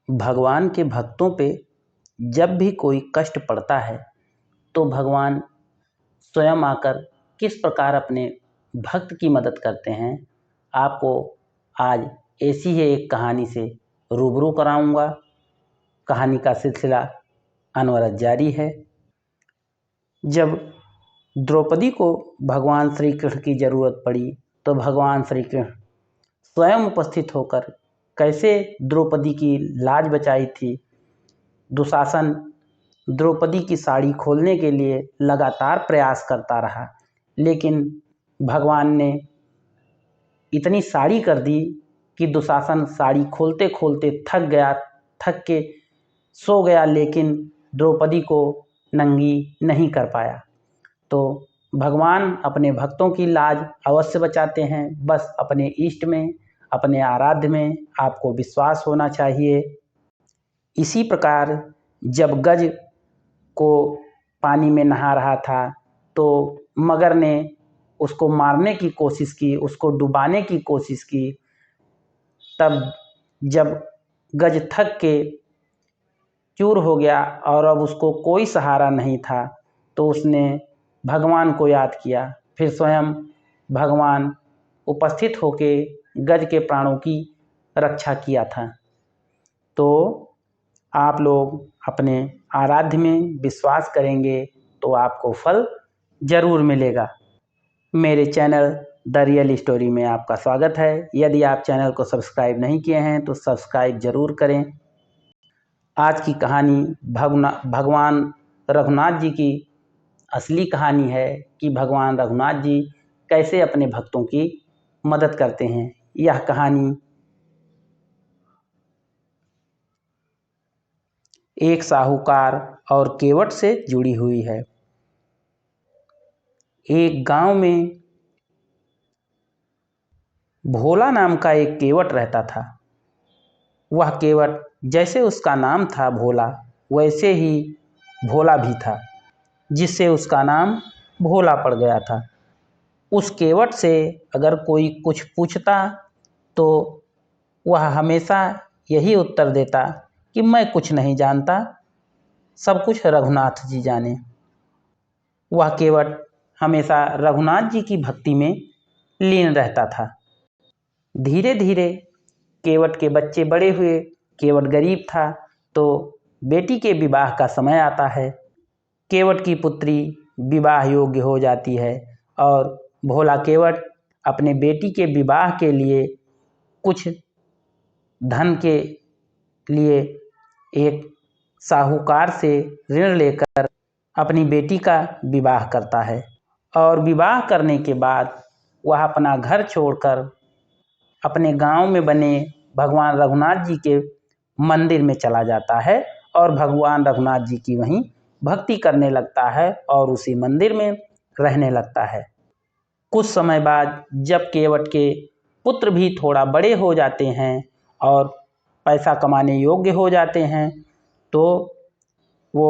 भगवान के भक्तों पे जब भी कोई कष्ट पड़ता है तो भगवान स्वयं आकर किस प्रकार अपने भक्त की मदद करते हैं, आपको आज ऐसी ही एक कहानी से रूबरू कराऊंगा। कहानी का सिलसिला अनवरत जारी है। जब द्रौपदी को भगवान श्री कृष्ण की ज़रूरत पड़ी तो भगवान श्री कृष्ण स्वयं उपस्थित होकर कैसे द्रौपदी की लाज बचाई थी। दुशासन द्रौपदी की साड़ी खोलने के लिए लगातार प्रयास करता रहा, लेकिन भगवान ने इतनी साड़ी कर दी कि दुशासन साड़ी खोलते खोलते थक के सो गया, लेकिन द्रौपदी को नंगी नहीं कर पाया। तो भगवान अपने भक्तों की लाज अवश्य बचाते हैं, बस अपने इष्ट में, अपने आराध्य में आपको विश्वास होना चाहिए। इसी प्रकार जब गज को पानी में नहा रहा था तो मगर ने उसको मारने की कोशिश की, उसको डुबाने की कोशिश की। तब जब गज थक के चूर हो गया और अब उसको कोई सहारा नहीं था तो उसने भगवान को याद किया। फिर स्वयं भगवान उपस्थित होके गज के प्राणों की रक्षा किया था। तो आप लोग अपने आराध्य में विश्वास करेंगे तो आपको फल ज़रूर मिलेगा। मेरे चैनल द रियल स्टोरी में आपका स्वागत है। यदि आप चैनल को सब्सक्राइब नहीं किए हैं तो सब्सक्राइब ज़रूर करें। आज की कहानी भगवान रघुनाथ जी की असली कहानी है कि भगवान रघुनाथ जी कैसे अपने भक्तों की मदद करते हैं। यह कहानी एक साहूकार और केवट से जुड़ी हुई है। एक गांव में भोला नाम का एक केवट रहता था। वह केवट जैसे उसका नाम था भोला, वैसे ही भोला भी था, जिससे उसका नाम भोला पड़ गया था। उस केवट से अगर कोई कुछ पूछता तो वह हमेशा यही उत्तर देता कि मैं कुछ नहीं जानता, सब कुछ रघुनाथ जी जाने। वह केवट हमेशा रघुनाथ जी की भक्ति में लीन रहता था। धीरे धीरे केवट के बच्चे बड़े हुए। केवट गरीब था तो बेटी के विवाह का समय आता है। केवट की पुत्री विवाह योग्य हो जाती है और भोला केवट अपने बेटी के विवाह के लिए कुछ धन के लिए एक साहूकार से ऋण लेकर अपनी बेटी का विवाह करता है। और विवाह करने के बाद वह अपना घर छोड़कर अपने गांव में बने भगवान रघुनाथ जी के मंदिर में चला जाता है और भगवान रघुनाथ जी की वहीं भक्ति करने लगता है और उसी मंदिर में रहने लगता है। कुछ समय बाद जब केवट के पुत्र भी थोड़ा बड़े हो जाते हैं और पैसा कमाने योग्य हो जाते हैं तो वो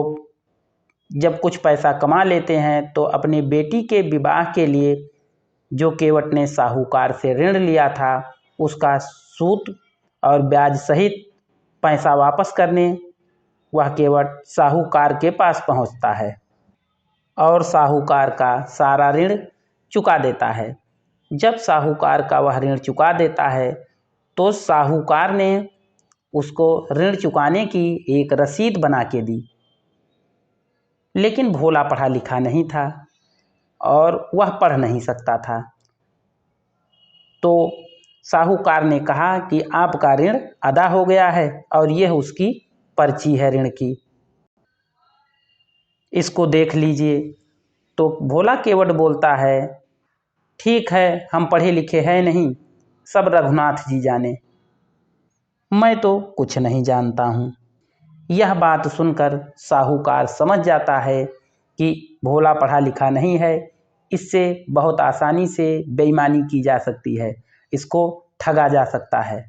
जब कुछ पैसा कमा लेते हैं तो अपनी बेटी के विवाह के लिए जो केवट ने साहूकार से ऋण लिया था उसका सूद और ब्याज सहित पैसा वापस करने वह केवट साहूकार के पास पहुंचता है और साहूकार का सारा ऋण चुका देता है। जब साहूकार का वह ऋण चुका देता है तो साहूकार ने उसको ऋण चुकाने की एक रसीद बना के दी, लेकिन भोला पढ़ा लिखा नहीं था और वह पढ़ नहीं सकता था। तो साहूकार ने कहा कि आपका ऋण अदा हो गया है और यह उसकी पर्ची है ऋण की, इसको देख लीजिए। तो भोला केवट बोलता है, ठीक है, हम पढ़े लिखे हैं नहीं, सब रघुनाथ जी जाने, मैं तो कुछ नहीं जानता हूँ। यह बात सुनकर साहूकार समझ जाता है कि भोला पढ़ा लिखा नहीं है, इससे बहुत आसानी से बेईमानी की जा सकती है, इसको ठगा जा सकता है।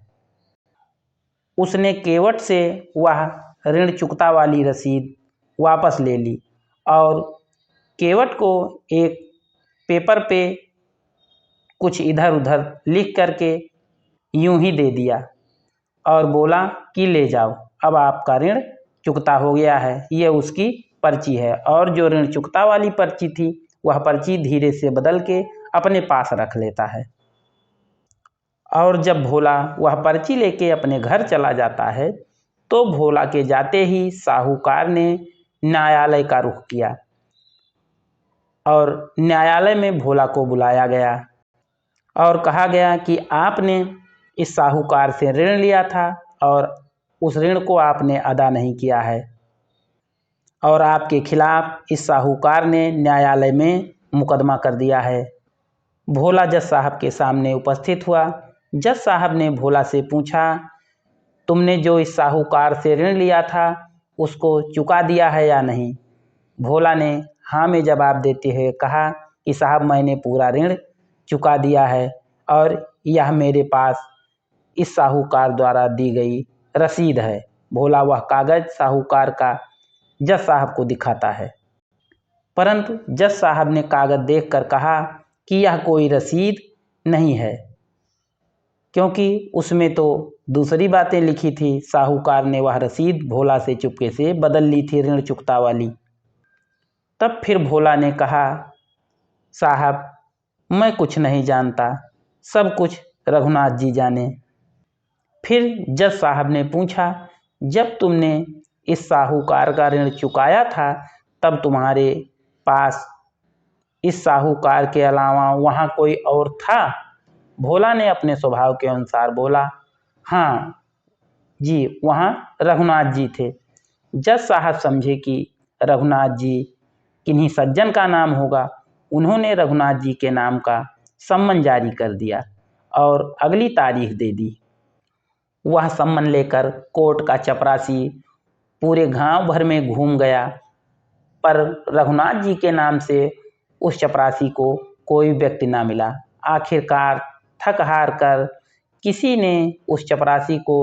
उसने केवट से वह ऋण चुकता वाली रसीद वापस ले ली और केवट को एक पेपर पे कुछ इधर उधर लिख करके यूं ही दे दिया और बोला कि ले जाओ, अब आपका ऋण चुकता हो गया है। ये उसकी पर्ची है। और जो ऋण चुकता वाली पर्ची थी वह पर्ची धीरे से बदल के अपने पास रख लेता है। और जब भोला वह पर्ची लेके अपने घर चला जाता है तो भोला के जाते ही साहूकार ने न्यायालय का रुख किया और न्यायालय में भोला को बुलाया गया और कहा गया कि आपने इस साहूकार से ऋण लिया था और उस ऋण को आपने अदा नहीं किया है और आपके खिलाफ इस साहूकार ने न्यायालय में मुकदमा कर दिया है। भोला जज साहब के सामने उपस्थित हुआ। जज साहब ने भोला से पूछा, तुमने जो इस साहूकार से ऋण लिया था उसको चुका दिया है या नहीं? भोला ने हाँ में जवाब देते हुए कहा कि साहब मैंने पूरा ऋण चुका दिया है और यह मेरे पास इस साहूकार द्वारा दी गई रसीद है। भोला वह कागज़ साहूकार का जज साहब को दिखाता है, परंतु जज साहब ने कागज़ देखकर कहा कि यह कोई रसीद नहीं है, क्योंकि उसमें तो दूसरी बातें लिखी थी। साहूकार ने वह रसीद भोला से चुपके से बदल ली थी, ऋण चुकता वाली। तब फिर भोला ने कहा, साहब मैं कुछ नहीं जानता, सब कुछ रघुनाथ जी जाने। फिर जज साहब ने पूछा, जब तुमने इस साहूकार का ऋण चुकाया था तब तुम्हारे पास इस साहूकार के अलावा वहाँ कोई और था? भोला ने अपने स्वभाव के अनुसार बोला, हाँ जी, वहाँ रघुनाथ जी थे। जज साहब समझे कि रघुनाथ जी किन्हीं सज्जन का नाम होगा। उन्होंने रघुनाथ जी के नाम का सम्मन जारी कर दिया और अगली तारीख दे दी। वह सम्मन लेकर कोर्ट का चपरासी पूरे गांव भर में घूम गया, पर रघुनाथ जी के नाम से उस चपरासी को कोई व्यक्ति ना मिला। आखिरकार थक हार कर किसी ने उस चपरासी को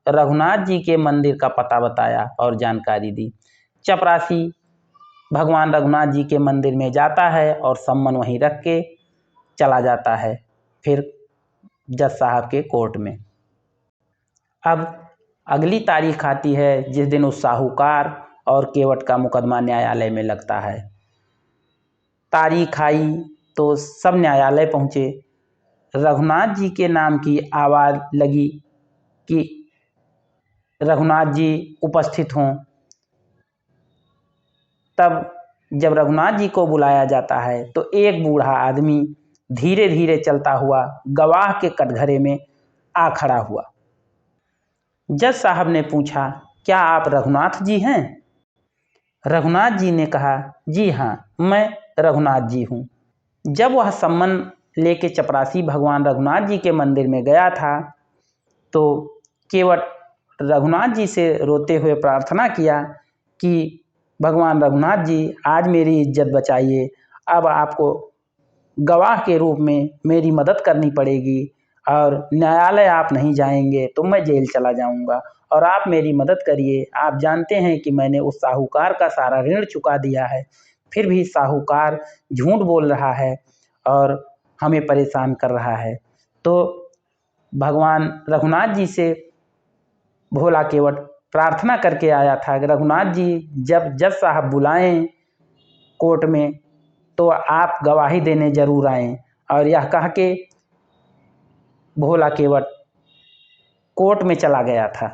रघुनाथ जी के मंदिर का पता बताया और जानकारी दी। चपरासी भगवान रघुनाथ जी के मंदिर में जाता है और सम्मन वहीं रख के चला जाता है फिर जज साहब के कोर्ट में। अब अगली तारीख आती है जिस दिन उस साहूकार और केवट का मुकदमा न्यायालय में लगता है। तारीख आई तो सब न्यायालय पहुँचे। रघुनाथ जी के नाम की आवाज़ लगी कि रघुनाथ जी उपस्थित हों। तब जब रघुनाथ जी को बुलाया जाता है तो एक बूढ़ा आदमी धीरे धीरे चलता हुआ गवाह के कटघरे में आ खड़ा हुआ। जज साहब ने पूछा, क्या आप रघुनाथ जी हैं? रघुनाथ जी ने कहा, जी हाँ, मैं रघुनाथ जी हूँ। जब वह सम्मन लेके चपरासी भगवान रघुनाथ जी के मंदिर में गया था तो केवट रघुनाथ जी से रोते हुए प्रार्थना किया कि भगवान रघुनाथ जी आज मेरी इज्जत बचाइए, अब आपको गवाह के रूप में मेरी मदद करनी पड़ेगी और न्यायालय आप नहीं जाएंगे तो मैं जेल चला जाऊंगा और आप मेरी मदद करिए। आप जानते हैं कि मैंने उस साहूकार का सारा ऋण चुका दिया है, फिर भी साहूकार झूठ बोल रहा है और हमें परेशान कर रहा है। तो भगवान रघुनाथ जी से भोला केवट प्रार्थना करके आया था कि रघुनाथ जी जब जज साहब बुलाएं कोर्ट में तो आप गवाही देने जरूर आएं। और यह कह के भोला केवट कोर्ट में चला गया था।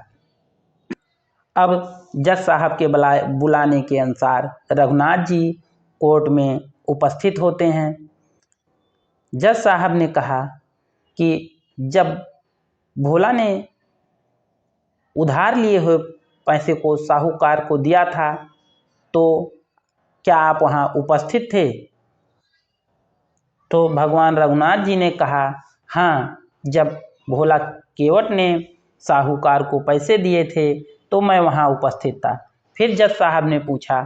अब जज साहब के बुलाने के अनुसार रघुनाथ जी कोर्ट में उपस्थित होते हैं। जज साहब ने कहा कि जब भोला ने उधार लिए हुए पैसे को साहूकार को दिया था तो क्या आप वहाँ उपस्थित थे? तो भगवान रघुनाथ जी ने कहा, हाँ, जब भोला केवट ने साहूकार को पैसे दिए थे तो मैं वहाँ उपस्थित था। फिर जज साहब ने पूछा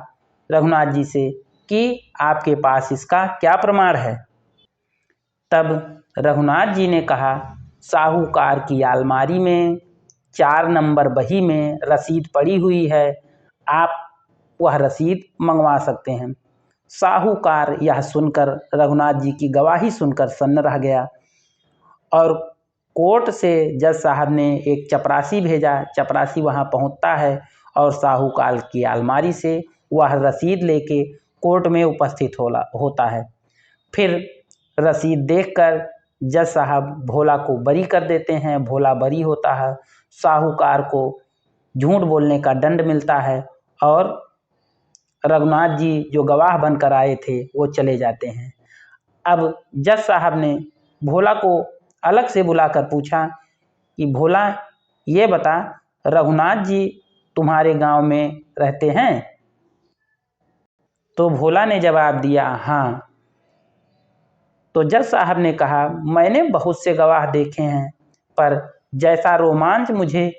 रघुनाथ जी से कि आपके पास इसका क्या प्रमाण है? तब रघुनाथ जी ने कहा, साहूकार की अलमारी में 4 नंबर बही में रसीद पड़ी हुई है, आप वह रसीद मंगवा सकते हैं। साहूकार यह सुनकर रघुनाथ जी की गवाही सुनकर सन्न रह गया और कोर्ट से जज साहब ने एक चपरासी भेजा। चपरासी वहाँ पहुँचता है और साहूकार की अलमारी से वह रसीद लेके कोर्ट में उपस्थित होता है। फिर रसीद देखकर जज साहब भोला को बरी कर देते हैं। भोला बरी होता है। साहूकार को झूठ बोलने का दंड मिलता है और रघुनाथ जी जो गवाह बनकर आए थे वो चले जाते हैं। अब जज साहब ने भोला को अलग से बुलाकर पूछा कि भोला ये बता, रघुनाथ जी तुम्हारे गांव में रहते हैं? तो भोला ने जवाब दिया हाँ। तो जज साहब ने कहा मैंने बहुत से गवाह देखे हैं, पर जैसा रोमांच मुझे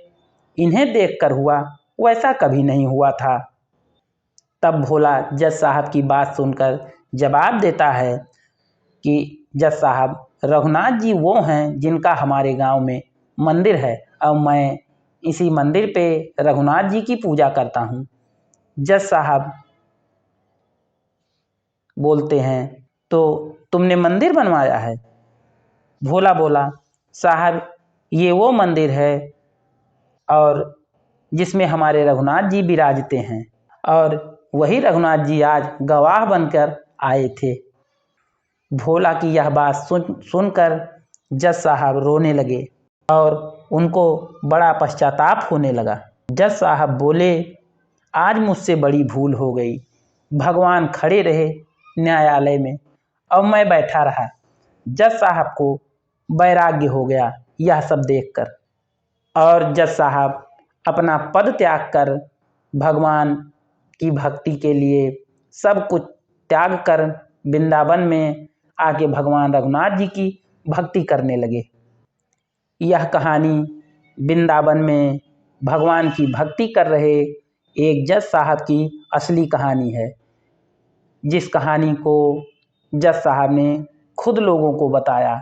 इन्हें देखकर हुआ वैसा कभी नहीं हुआ था। तब भोला जज साहब की बात सुनकर जवाब देता है कि जज साहब, रघुनाथ जी वो हैं जिनका हमारे गांव में मंदिर है और मैं इसी मंदिर पे रघुनाथ जी की पूजा करता हूँ। जज साहब बोलते हैं तो तुमने मंदिर बनवाया है? भोला बोला साहब ये वो मंदिर है और जिसमें हमारे रघुनाथ जी विराजते हैं और वही रघुनाथ जी आज गवाह बनकर आए थे। भोला की यह बात सुनकर जज साहब रोने लगे और उनको बड़ा पश्चाताप होने लगा। जज साहब बोले आज मुझसे बड़ी भूल हो गई। भगवान खड़े रहे न्यायालय में और मैं बैठा रहा। जज साहब को वैराग्य हो गया यह सब देखकर और जज साहब अपना पद त्याग कर भगवान की भक्ति के लिए सब कुछ त्याग कर वृंदावन में आके भगवान रघुनाथ जी की भक्ति करने लगे। यह कहानी वृंदावन में भगवान की भक्ति कर रहे एक जज साहब की असली कहानी है, जिस कहानी को जज साहब ने खुद लोगों को बताया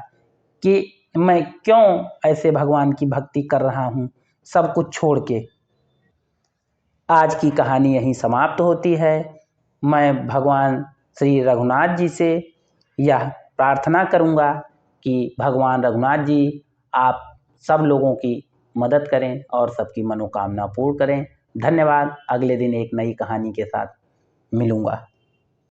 कि मैं क्यों ऐसे भगवान की भक्ति कर रहा हूँ सब कुछ छोड़ के। आज की कहानी यहीं समाप्त होती है। मैं भगवान श्री रघुनाथ जी से यह प्रार्थना करूँगा कि भगवान रघुनाथ जी आप सब लोगों की मदद करें और सबकी मनोकामना पूर्ण करें। धन्यवाद। अगले दिन एक नई कहानी के साथ मिलूँगा।